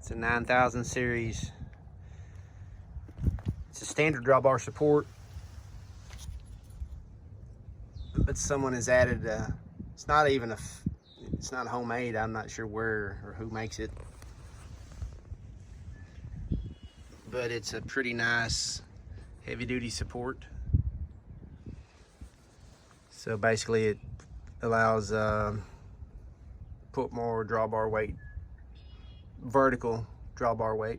It's a 9000 series. It's a standard drawbar support, but someone has added, it's not homemade. I'm not sure where or who makes it, but it's a pretty nice heavy duty support. So basically it allows put more drawbar weight, vertical drawbar weight.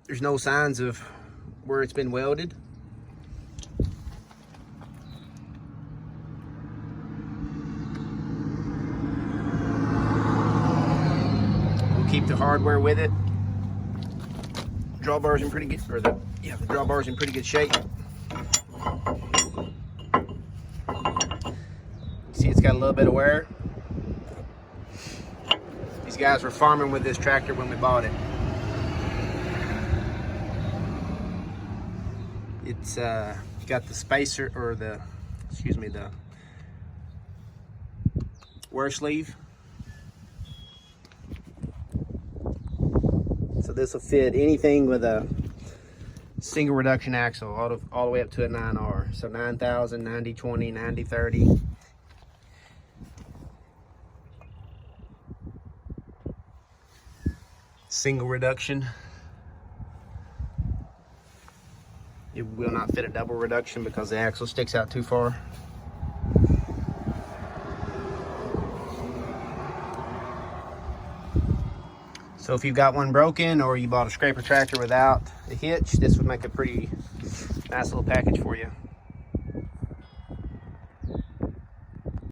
There's no signs of where it's been welded. We'll keep the hardware with it. Drawbar's in pretty good, the drawbar's in pretty good shape. See, it's got a little bit of wear. These guys were farming with this tractor when we bought it. It's got the spacer, or the wear sleeve. So this will fit anything with a single reduction axle, all the way up to a 9R. So 9000, 90/20, 90/30. Single reduction. It will not fit a double reduction because the axle sticks out too far. So if you've got one broken, or you bought a scraper tractor without a hitch, this would make a pretty nice little package for you.